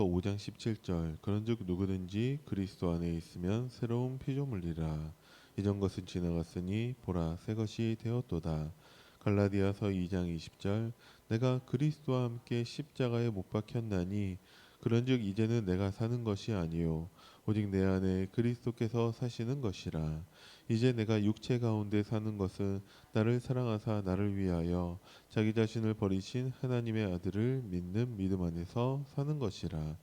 5장 17절 그런즉 누구든지 그리스도 안에 있으면 새로운 피조물이라 이전 것은 지나갔으니 보라 새 것이 되었도다. 갈라디아서 2장 20절 내가 그리스도와 함께 십자가에 못 박혔나니 그런즉 이제는 내가 사는 것이 아니요 오직 내 안에 그리스도께서 사시는 것이라. 이제 내가 육체 가운데 사는 것은 나를 사랑하사 나를 위하여 자기 자신을 버리신 하나님의 아들을 믿는 믿음 안에서 사는 것이라.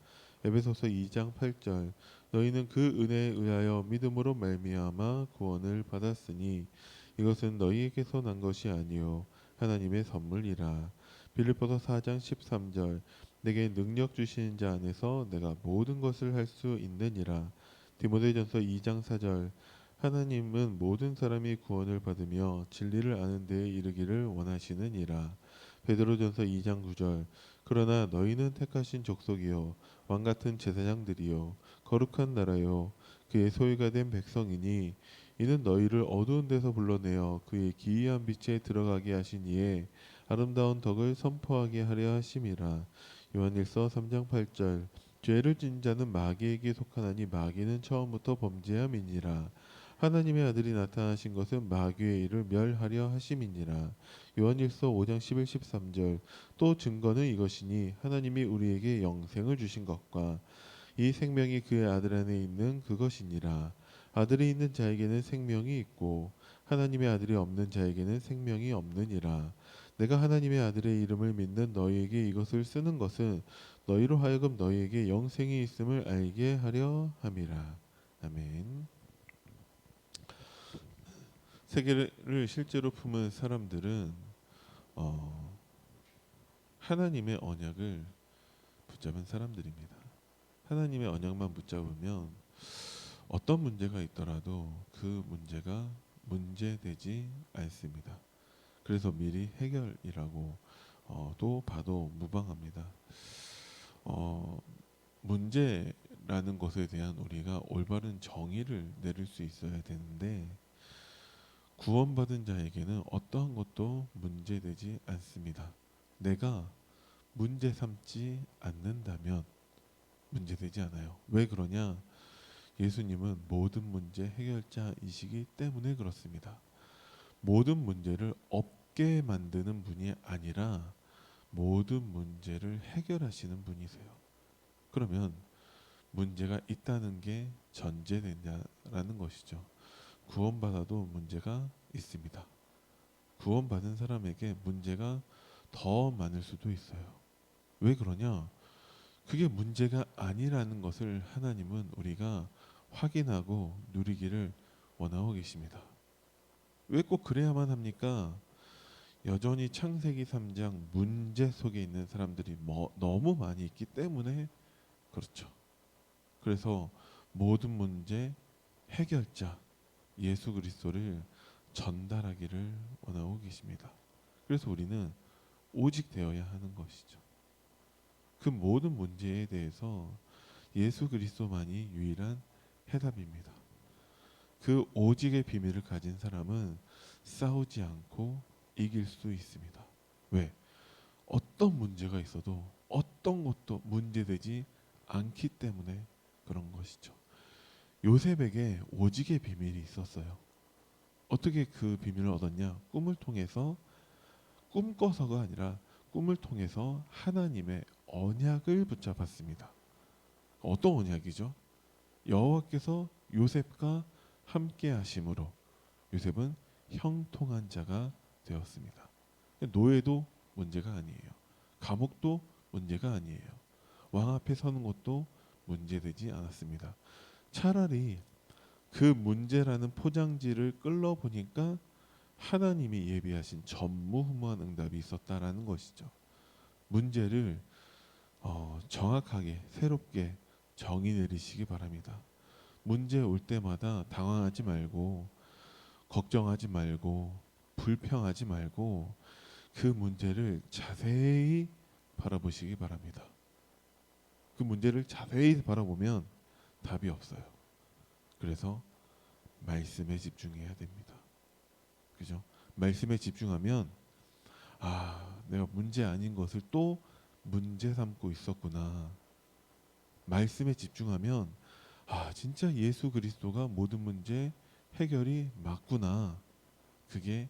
에베소서 2장 8절 너희는 그 은혜에 의하여 믿음으로 말미암아 구원을 받았으니 이것은 너희에게서 난 것이 아니요 하나님의 선물이라. 빌립보서 4장 13절 내게 능력 주시는 자 안에서 내가 모든 것을 할 수 있느니라. 디모데전서 2장 4절 하나님은 모든 사람이 구원을 받으며 진리를 아는 데에 이르기를 원하시느니라. 베드로전서 2장 9절 그러나 너희는 택하신 족속이요 왕 같은 제사장들이요 거룩한 나라요 그의 소유가 된 백성이니 이는 너희를 어두운 데서 불러내어 그의 기이한 빛에 들어가게 하신 이에 아름다운 덕을 선포하게 하려 하심이라. 요한일서 3장 8절 죄를 진 자는 마귀에게 속하나니 마귀는 처음부터 범죄함이니라. 하나님의 아들이 나타나신 것은 마귀의 일을 멸하려 하심이니라. 요한일서 5장 11, 13절 또 증거는 이것이니 하나님이 우리에게 영생을 주신 것과 이 생명이 그의 아들 안에 있는 그것이니라. 아들이 있는 자에게는 생명이 있고 하나님의 아들이 없는 자에게는 생명이 없느니라. 내가 하나님의 아들의 이름을 믿는 너희에게 이것을 쓰는 것은 너희로 하여금 너희에게 영생이 있음을 알게 하려 함이라. 아멘. 세계를 실제로 품은 사람들은 어, 하나님의 언약을 붙잡은 사람들입니다. 하나님의 언약만 붙잡으면 어떤 문제가 있더라도 그 문제가 문제되지 않습니다. 그래서 미리 해결이라고 또 봐도 무방합니다. 어, 문제라는 것에 대한 우리가 올바른 정의를 내릴 수 있어야 되는데 구원받은 자에게는 어떠한 것도 문제되지 않습니다. 내가 문제 삼지 않는다면 문제되지 않아요. 왜 그러냐? 예수님은 모든 문제 해결자이시기 때문에 그렇습니다. 모든 문제를 없게 만드는 분이 아니라 모든 문제를 해결하시는 분이세요. 그러면 문제가 있다는 게 전제되냐라는 것이죠. 구원받아도 문제가 있습니다. 구원받은 사람에게 문제가 더 많을 수도 있어요. 왜 그러냐? 그게 문제가 아니라는 것을 하나님은 우리가 확인하고 누리기를 원하고 계십니다. 왜 꼭 그래야만 합니까? 여전히 창세기 3장 문제 속에 있는 사람들이 너무 많이 있기 때문에 그렇죠. 그래서 모든 문제 해결자 예수 그리스도를 전달하기를 원하고 계십니다. 그래서 우리는 오직 되어야 하는 것이죠. 그 모든 문제에 대해서 예수 그리스도만이 유일한 해답입니다. 그 오직의 비밀을 가진 사람은 싸우지 않고 이길 수 있습니다. 왜? 어떤 문제가 있어도 어떤 것도 문제되지 않기 때문에 그런 것이죠. 요셉에게 오직의 비밀이 있었어요. 어떻게 그 비밀을 얻었냐? 꿈을 통해서 꿈꿔서가 아니라 꿈을 통해서 하나님의 언약을 붙잡았습니다. 어떤 언약이죠? 여호와께서 요셉과 함께 하심으로 요셉은 형통한 자가 되었습니다. 노예도 문제가 아니에요. 감옥도 문제가 아니에요. 왕 앞에 서는 것도 문제되지 않았습니다. 차라리 그 문제라는 포장지를 끌러 보니까 하나님이 예비하신 전무후무한 응답이 있었다라는 것이죠. 문제를 정확하게 새롭게 정의 내리시기 바랍니다. 문제 올 때마다 당황하지 말고 걱정하지 말고 불평하지 말고 그 문제를 자세히 바라보시기 바랍니다. 그 문제를 자세히 바라보면 답이 없어요. 그래서 말씀에 집중해야 됩니다. 그죠? 말씀에 집중하면 내가 문제 아닌 것을 또 문제 삼고 있었구나. 말씀에 집중하면 진짜 예수 그리스도가 모든 문제 해결이 맞구나. 그게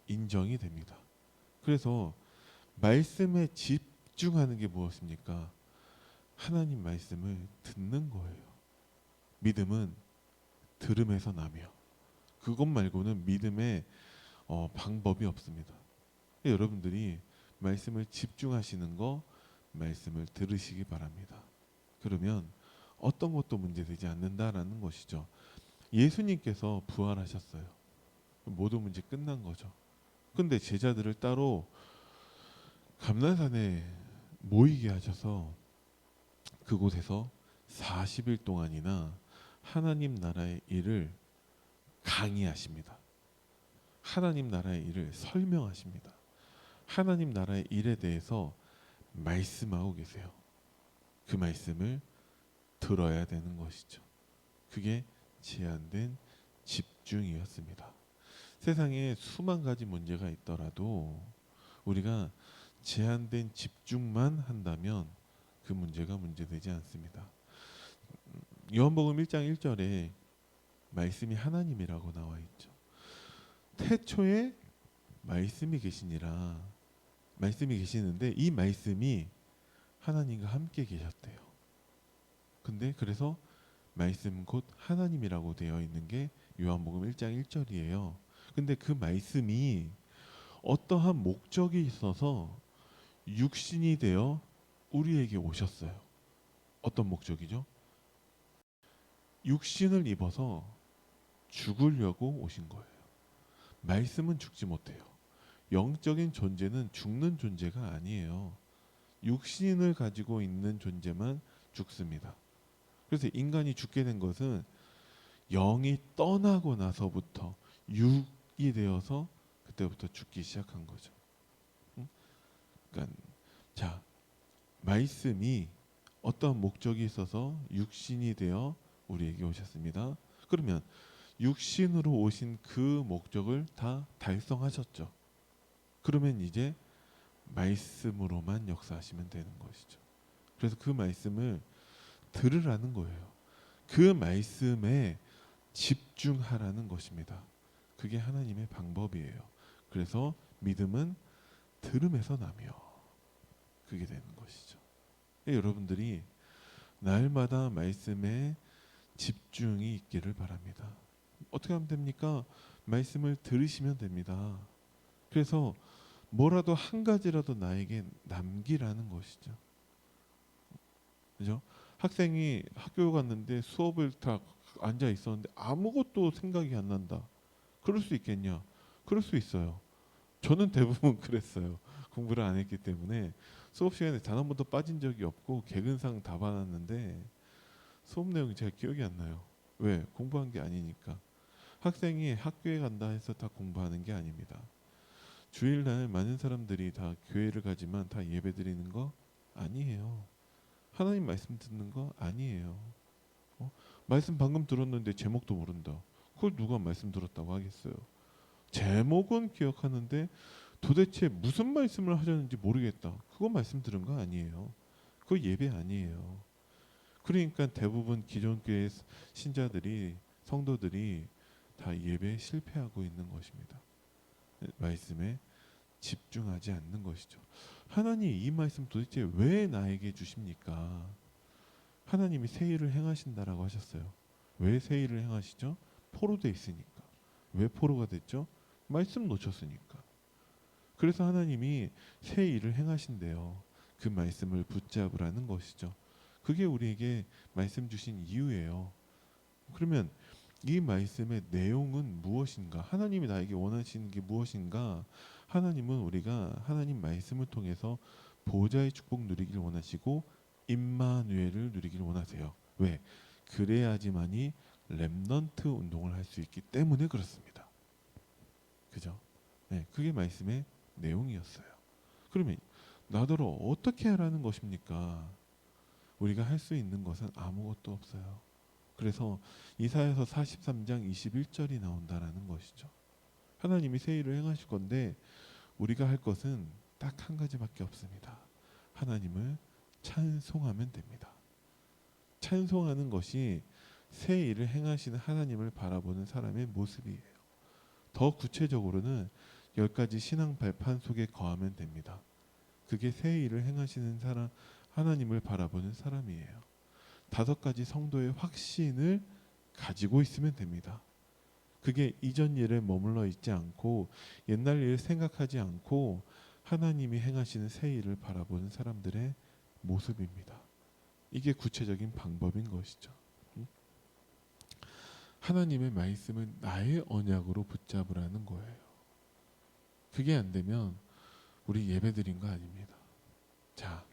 인정이 됩니다. 그래서 말씀에 집중하는 게 무엇입니까? 하나님 말씀을 듣는 거예요. 믿음은 들음에서 나며 그것 말고는 믿음의 방법이 없습니다. 여러분들이 말씀을 집중하시는 거 말씀을 들으시기 바랍니다. 그러면 어떤 것도 문제되지 않는다라는 것이죠. 예수님께서 부활하셨어요. 모든 문제 끝난 거죠. 근데 제자들을 따로 감난산에 모이게 하셔서 그곳에서 40일 동안이나 하나님 나라의 일을 강의하십니다. 하나님 나라의 일을 설명하십니다. 하나님 나라의 일에 대해서 말씀하고 계세요. 그 말씀을 들어야 되는 것이죠. 그게 제한된 집중이었습니다. 세상에 수만 가지 문제가 있더라도 우리가 제한된 집중만 한다면 그 문제가 문제되지 않습니다. 요한복음 1장 1절에 말씀이 하나님이라고 나와 있죠. 태초에 말씀이 계시니라. 말씀이 계시는데 이 말씀이 하나님과 함께 계셨대요. 근데 그래서 말씀 곧 하나님이라고 되어 있는 게 요한복음 1장 1절이에요. 근데 그 말씀이 어떠한 목적이 있어서 육신이 되어 우리에게 오셨어요. 어떤 목적이죠? 육신을 입어서 죽으려고 오신 거예요. 말씀은 죽지 못해요. 영적인 존재는 죽는 존재가 아니에요. 육신을 가지고 있는 존재만 죽습니다. 그래서 인간이 죽게 된 것은 영이 떠나고 나서부터 육이 되어서 그때부터 죽기 시작한 거죠. 그러니까 자, 말씀이 어떤 목적이 있어서 육신이 되어 우리에게 오셨습니다. 그러면 육신으로 오신 그 목적을 다 달성하셨죠. 그러면 이제 말씀으로만 역사하시면 되는 것이죠. 그래서 그 말씀을 들으라는 거예요. 그 말씀에 집중하라는 것입니다. 그게 하나님의 방법이에요. 그래서 믿음은 들음에서 나며 그게 되는 것이죠. 여러분들이 날마다 말씀에 집중이 있기를 바랍니다. 어떻게 하면 됩니까? 말씀을 들으시면 됩니다. 그래서 뭐라도 한 가지라도 나에게 남기라는 것이죠. 그죠? 학생이 학교 갔는데 수업을 다 앉아 있었는데 아무것도 생각이 안 난다. 그럴 수 있겠냐? 그럴 수 있어요. 저는 대부분 그랬어요. 공부를 안 했기 때문에 수업 시간에 단 한 번도 빠진 적이 없고 개근상 다 받았는데 수업 내용이 잘 기억이 안 나요. 왜? 공부한 게 아니니까. 학생이 학교에 간다 해서 다 공부하는 게 아닙니다. 주일날 많은 사람들이 다 교회를 가지만 다 예배 드리는 거 아니에요. 하나님 말씀 듣는 거 아니에요. 말씀 방금 들었는데 제목도 모른다. 그걸 누가 말씀 들었다고 하겠어요. 제목은 기억하는데 도대체 무슨 말씀을 하셨는지 모르겠다. 그거 말씀 들은 거 아니에요. 그거 예배 아니에요. 그러니까 대부분 기존 교회 신자들이 성도들이 다 예배에 실패하고 있는 것입니다. 말씀에 집중하지 않는 것이죠. 하나님 이 말씀 도대체 왜 나에게 주십니까? 하나님이 새 일을 행하신다라고 하셨어요. 왜 새 일을 행하시죠? 포로돼 있으니까. 왜 포로가 됐죠? 말씀 놓쳤으니까. 그래서 하나님이 새 일을 행하신대요. 그 말씀을 붙잡으라는 것이죠. 그게 우리에게 말씀 주신 이유예요. 그러면 이 말씀의 내용은 무엇인가? 하나님이 나에게 원하시는 게 무엇인가? 하나님은 우리가 하나님 말씀을 통해서 보좌의 축복 누리길 원하시고 임마누엘을 누리길 원하세요. 왜? 그래야지만이 렘넌트 운동을 할 수 있기 때문에 그렇습니다. 그죠? 네, 그게 말씀의 내용이었어요. 그러면 나더러 어떻게 하라는 것입니까? 우리가 할 수 있는 것은 아무것도 없어요. 그래서 이사야서 43장 21절이 나온다라는 것이죠. 하나님이 새 일을 행하실 건데 우리가 할 것은 딱 한 가지밖에 없습니다. 하나님을 찬송하면 됩니다. 찬송하는 것이 새 일을 행하시는 하나님을 바라보는 사람의 모습이에요. 더 구체적으로는 10가지 신앙 발판 속에 거하면 됩니다. 그게 새 일을 행하시는 사람, 하나님을 바라보는 사람이에요. 5가지 성도의 확신을 가지고 있으면 됩니다. 그게 이전 일에 머물러 있지 않고 옛날 일을 생각하지 않고 하나님이 행하시는 새 일을 바라보는 사람들의 모습입니다. 이게 구체적인 방법인 것이죠. 하나님의 말씀을 나의 언약으로 붙잡으라는 거예요. 그게 안 되면 우리 예배드린 거 아닙니다. 자,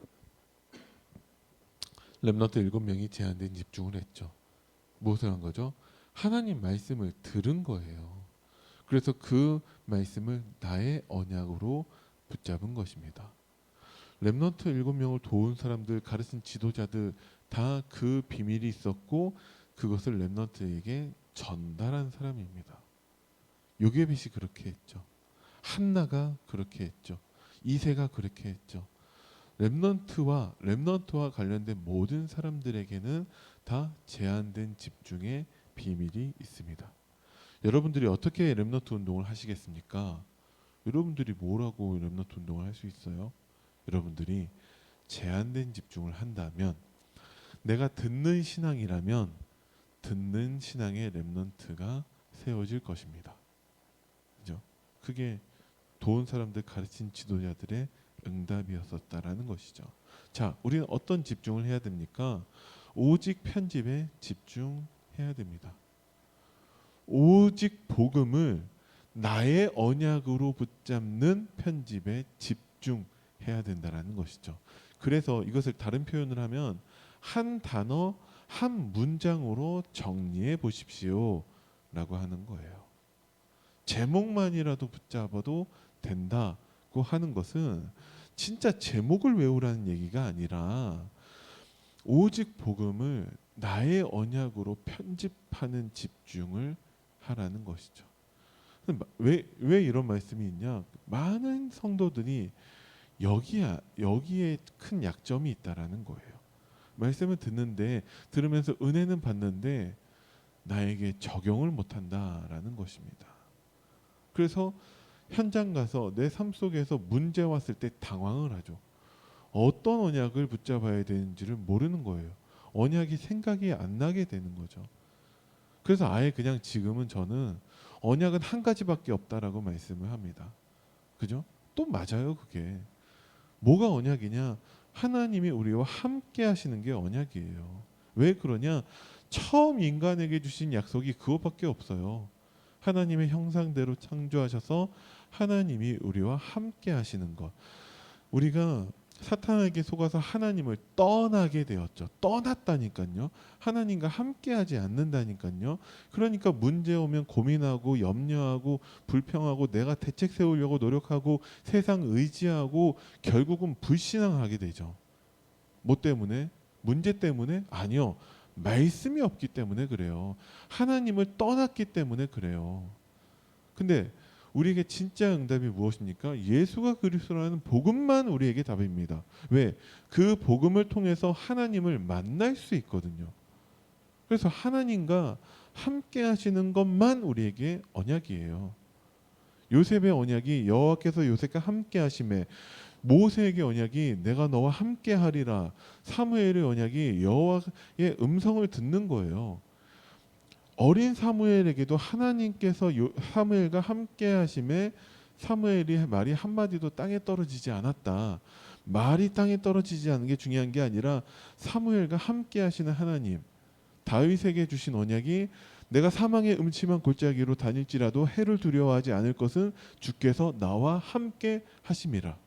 렘넌트 7명이 제한된 집중을 했죠. 무엇을 한 거죠? 하나님 말씀을 들은 거예요. 그래서 그 말씀을 나의 언약으로 붙잡은 것입니다. 렘넌트 7명을 도운 사람들, 가르친 지도자들 다 그 비밀이 있었고 그것을 렘넌트에게 전달한 사람입니다. 요게벳이 그렇게 했죠. 한나가 그렇게 했죠. 이새가 그렇게 했죠. 렘넌트와 관련된 모든 사람들에게는 다 제한된 집중의 비밀이 있습니다. 여러분들이 어떻게 렘넌트 운동을 하시겠습니까? 여러분들이 뭐라고 렘넌트 운동을 할 수 있어요? 여러분들이 제한된 집중을 한다면, 내가 듣는 신앙이라면 듣는 신앙의 렘넌트가 세워질 것입니다. 그죠? 그게 도운 사람들, 가르친 지도자들의 응답이었었다라는 것이죠. 자, 우리는 어떤 집중을 해야 됩니까? 오직 편집에 집중해야 됩니다. 오직 복음을 나의 언약으로 붙잡는 편집에 집중해야 된다라는 것이죠. 그래서 이것을 다른 표현을 하면 한 단어, 한 문장으로 정리해 보십시오 라고 하는 거예요. 제목만이라도 붙잡아도 된다고 하는 것은 진짜 제목을 외우라는 얘기가 아니라 오직 복음을 나의 언약으로 편집하는 집중을 하라는 것이죠. 왜 이런 말씀이 있냐? 많은 성도들이 여기에 큰 약점이 있다라는 거예요. 말씀을 들으면서 은혜는 받는데 나에게 적용을 못한다라는 것입니다. 그래서 현장 가서 내 삶 속에서 문제 왔을 때 당황을 하죠. 어떤 언약을 붙잡아야 되는지를 모르는 거예요. 언약이 생각이 안 나게 되는 거죠. 그래서 아예 그냥 지금은 저는 언약은 한 가지밖에 없다라고 말씀을 합니다. 그죠? 또 맞아요, 그게. 뭐가 언약이냐? 하나님이 우리와 함께 하시는 게 언약이에요. 왜 그러냐? 처음 인간에게 주신 약속이 그것밖에 없어요. 하나님의 형상대로 창조하셔서 하나님이 우리와 함께 하시는 것. 우리가 사탄에게 속아서 하나님을 떠나게 되었죠. 떠났다니까요. 하나님과 함께하지 않는다니까요. 그러니까 문제 오면 고민하고 염려하고 불평하고 내가 대책 세우려고 노력하고 세상 의지하고 결국은 불신앙하게 되죠. 뭐 때문에? 문제 때문에? 아니요. 말씀이 없기 때문에 그래요. 하나님을 떠났기 때문에 그래요. 근데 우리에게 진짜 응답이 무엇입니까? 예수가 그리스도라는 복음만 우리에게 답입니다. 왜? 그 복음을 통해서 하나님을 만날 수 있거든요. 그래서 하나님과 함께 하시는 것만 우리에게 언약이에요. 요셉의 언약이 여호와께서 요셉과 함께 하심에, 모세에게 언약이 내가 너와 함께 하리라, 사무엘의 언약이 여호와의 음성을 듣는 거예요. 어린 사무엘에게도 하나님께서 사무엘과 함께 하심에 사무엘이 말이 한마디도 땅에 떨어지지 않았다. 말이 땅에 떨어지지 않은 게 중요한 게 아니라 사무엘과 함께 하시는 하나님, 다윗에게 주신 언약이 내가 사망의 음침한 골짜기로 다닐지라도 해를 두려워하지 않을 것은 주께서 나와 함께 하심이라.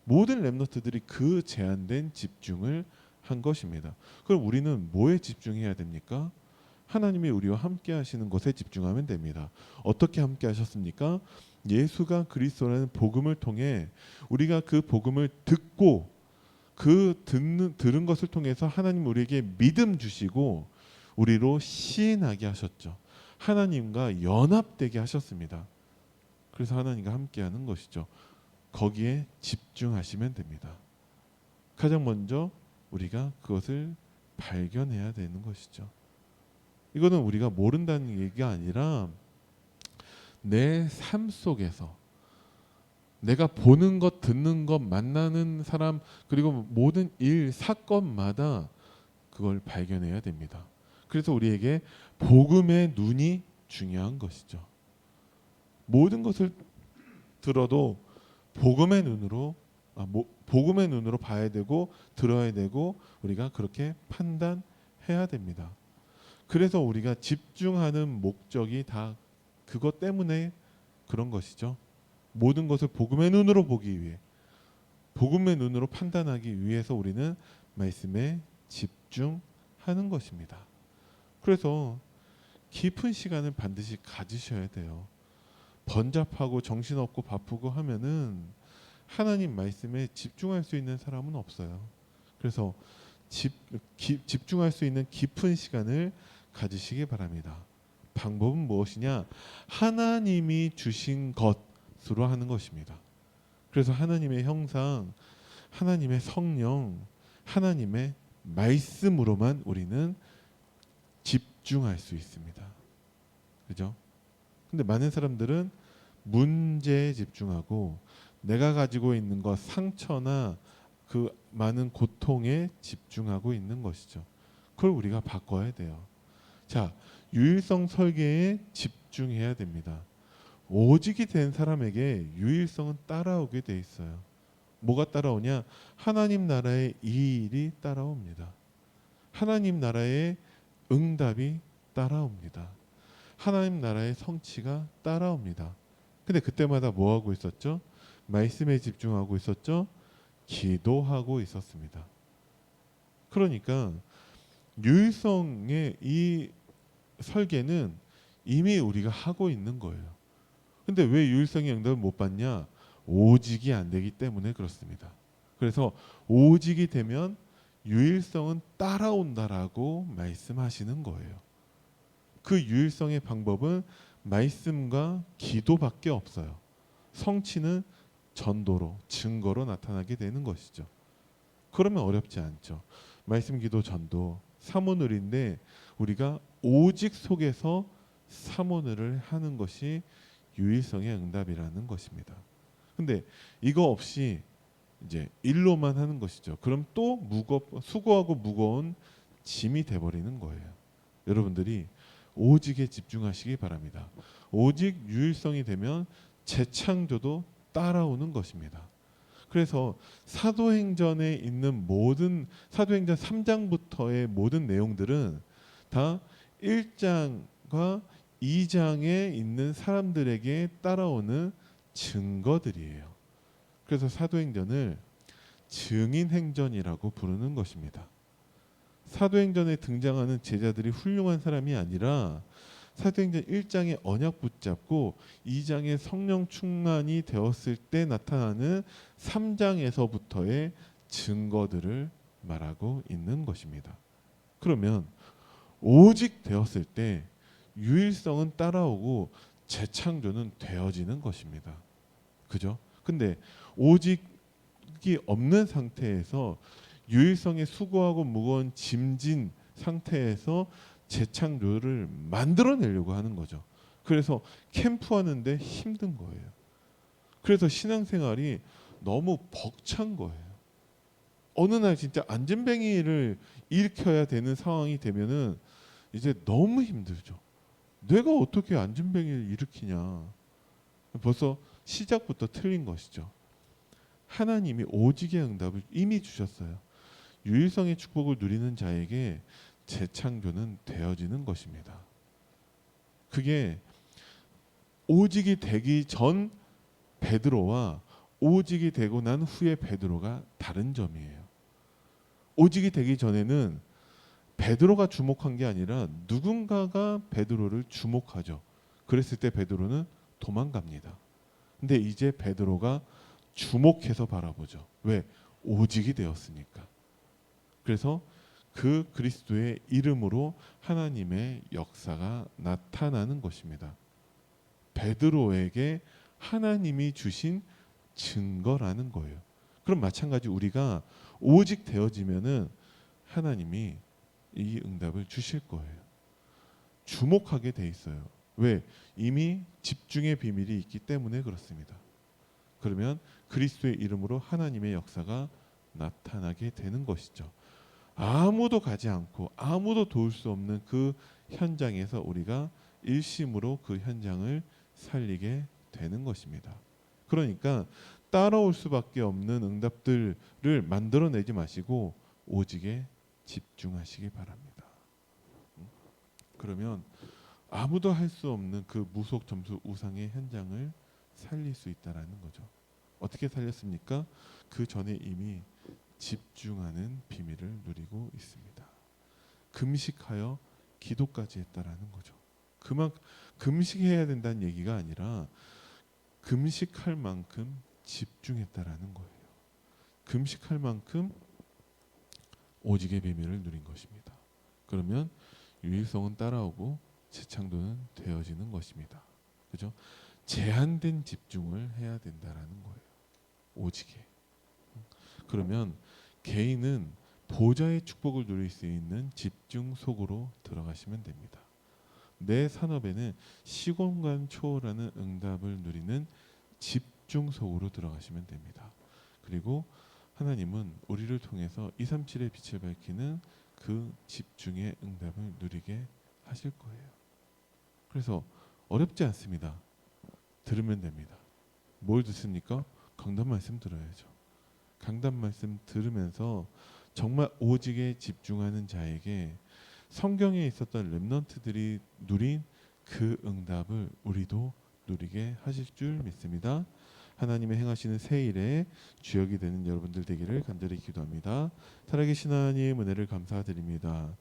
모든 렘너트들이 그 제한된 집중을 한 것입니다. 그럼 우리는 뭐에 집중해야 됩니까? 하나님이 우리와 함께 하시는 것에 집중하면 됩니다. 어떻게 함께 하셨습니까? 예수가 그리스도라는 복음을 통해 우리가 그 복음을 듣고 들은 것을 통해서 하나님 우리에게 믿음 주시고 우리로 시인하게 하셨죠. 하나님과 연합되게 하셨습니다. 그래서 하나님과 함께하는 것이죠. 거기에 집중하시면 됩니다. 가장 먼저 우리가 그것을 발견해야 되는 것이죠. 이거는 우리가 모른다는 얘기가 아니라 내 삶 속에서 내가 보는 것, 듣는 것, 만나는 사람, 그리고 모든 일, 사건마다 그걸 발견해야 됩니다. 그래서 우리에게 복음의 눈이 중요한 것이죠. 모든 것을 들어도 복음의 눈으로 봐야 되고 들어야 되고 우리가 그렇게 판단해야 됩니다. 그래서 우리가 집중하는 목적이 다 그것 때문에 그런 것이죠. 모든 것을 복음의 눈으로 보기 위해, 복음의 눈으로 판단하기 위해서 우리는 말씀에 집중하는 것입니다. 그래서 깊은 시간을 반드시 가지셔야 돼요. 번잡하고 정신없고 바쁘고 하면은 하나님 말씀에 집중할 수 있는 사람은 없어요. 그래서 집중할 수 있는 깊은 시간을 가지시기 바랍니다. 방법은 무엇이냐? 하나님이 주신 것으로 하는 것입니다. 그래서 하나님의 형상, 하나님의 성령, 하나님의 말씀으로만 우리는 집중할 수 있습니다. 그죠? 근데 많은 사람들은 문제에 집중하고 내가 가지고 있는 것, 상처나 그 많은 고통에 집중하고 있는 것이죠. 그걸 우리가 바꿔야 돼요. 자, 유일성 설계에 집중해야 됩니다. 오직이 된 사람에게 유일성은 따라오게 돼 있어요. 뭐가 따라오냐? 하나님 나라의 이 일이 따라옵니다. 하나님 나라의 응답이 따라옵니다. 하나님 나라의 성취가 따라옵니다. 근데 그때마다 뭐 하고 있었죠? 말씀에 집중하고 있었죠? 기도하고 있었습니다. 그러니까 유일성의 이 설계는 이미 우리가 하고 있는 거예요. 근데 왜 유일성의 응답을 못 받냐? 오직이 안 되기 때문에 그렇습니다. 그래서 오직이 되면 유일성은 따라온다라고 말씀하시는 거예요. 그 유일성의 방법은 말씀과 기도밖에 없어요. 성취는 전도로, 증거로 나타나게 되는 것이죠. 그러면 어렵지 않죠. 말씀, 기도, 전도, 사모늘인데 우리가 오직 속에서 사모늘을 하는 것이 유일성의 응답이라는 것입니다. 근데 이거 없이 이제 일로만 하는 것이죠. 그럼 또 수고하고 무거운 짐이 돼버리는 거예요. 여러분들이 오직에 집중하시기 바랍니다. 오직 유일성이 되면 재창조도 따라오는 것입니다. 그래서 사도행전에 있는 모든 사도행전 3장부터의 모든 내용들은 다 1장과 2장에 있는 사람들에게 따라오는 증거들이에요. 그래서 사도행전을 증인행전이라고 부르는 것입니다. 사도행전에 등장하는 제자들이 훌륭한 사람이 아니라 사도행전 1장의 언약 붙잡고 2장의 성령 충만이 되었을 때 나타나는 3장에서부터의 증거들을 말하고 있는 것입니다. 그러면 오직 되었을 때 유일성은 따라오고 재창조는 되어지는 것입니다. 그죠? 근데 오직이 없는 상태에서 유일성에 수고하고 무거운 짐진 상태에서 재창조를 만들어내려고 하는 거죠. 그래서 캠프하는데 힘든 거예요. 그래서 신앙생활이 너무 벅찬 거예요. 어느 날 진짜 안전뱅이를 일으켜야 되는 상황이 되면은 이제 너무 힘들죠. 내가 어떻게 안전뱅이를 일으키냐. 벌써 시작부터 틀린 것이죠. 하나님이 오직의 응답을 이미 주셨어요. 유일성의 축복을 누리는 자에게 재창조는 되어지는 것입니다. 그게 오직이 되기 전 베드로와 오직이 되고 난 후의 베드로가 다른 점이에요. 오직이 되기 전에는 베드로가 주목한 게 아니라 누군가가 베드로를 주목하죠. 그랬을 때 베드로는 도망갑니다. 근데 이제 베드로가 주목해서 바라보죠. 왜? 오직이 되었으니까. 그래서 그 그리스도의 이름으로 하나님의 역사가 나타나는 것입니다. 베드로에게 하나님이 주신 증거라는 거예요. 그럼 마찬가지 우리가 오직 되어지면은 하나님이 이 응답을 주실 거예요. 주목하게 돼 있어요. 왜? 이미 집중의 비밀이 있기 때문에 그렇습니다. 그러면 그리스도의 이름으로 하나님의 역사가 나타나게 되는 것이죠. 아무도 가지 않고 아무도 도울 수 없는 그 현장에서 우리가 일심으로 그 현장을 살리게 되는 것입니다. 그러니까 따라올 수밖에 없는 응답들을 만들어내지 마시고 오직에 집중하시기 바랍니다. 그러면 아무도 할 수 없는 그 무속 점수 우상의 현장을 살릴 수 있다라는 거죠. 어떻게 살렸습니까? 그 전에 이미 집중하는 비밀을 누리고 있습니다. 금식하여 기도까지 했다라는 거죠. 그만 금식해야 된다는 얘기가 아니라 금식할 만큼 집중했다라는 거예요. 금식할 만큼 오직의 비밀을 누린 것입니다. 그러면 유일성은 따라오고 재창조는 되어지는 것입니다. 그죠? 제한된 집중을 해야 된다라는 거예요. 오직에. 그러면 개인은 보좌의 축복을 누릴 수 있는 집중 속으로 들어가시면 됩니다. 내 산업에는 시공간 초월하는 응답을 누리는 집중 속으로 들어가시면 됩니다. 그리고 하나님은 우리를 통해서 237의 빛을 밝히는 그 집중의 응답을 누리게 하실 거예요. 그래서 어렵지 않습니다. 들으면 됩니다. 뭘 듣습니까? 강단 말씀 들어야죠. 강단 말씀 들으면서 정말 오직에 집중하는 자에게 성경에 있었던 렘넌트들이 누린 그 응답을 우리도 누리게 하실 줄 믿습니다. 하나님의 행하시는 새 일에 주역이 되는 여러분들 되기를 간절히 기도합니다. 살아계신 하나님 은혜를 감사드립니다.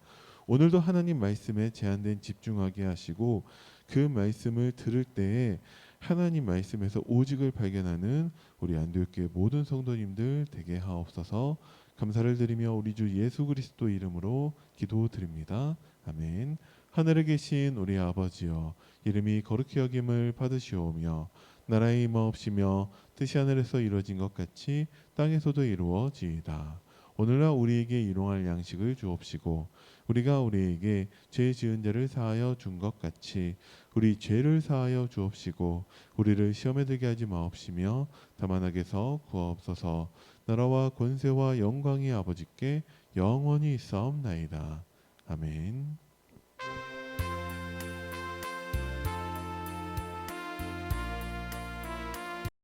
오늘도 하나님 말씀에 제한된 집중하게 하시고 그 말씀을 들을 때에 하나님 말씀에서 오직을 발견하는 우리 안도교회 모든 성도님들 되게 하옵소서. 감사를 드리며 우리 주 예수 그리스도 이름으로 기도드립니다. 아멘. 하늘에 계신 우리 아버지여, 이름이 거룩히 여김을 받으시오며 나라의 임하옵시며 뜻이 하늘에서 이루어진 것 같이 땅에서도 이루어지이다. 오늘날 우리에게 일용할 양식을 주옵시고 우리가 우리에게 죄 지은 자를 사하여 준 것 같이 우리 죄를 사하여 주옵시고 우리를 시험에 들게 하지 마옵시며 다만 악에서 구하옵소서. 나라와 권세와 영광이 아버지께 영원히 있사옵나이다. 아멘.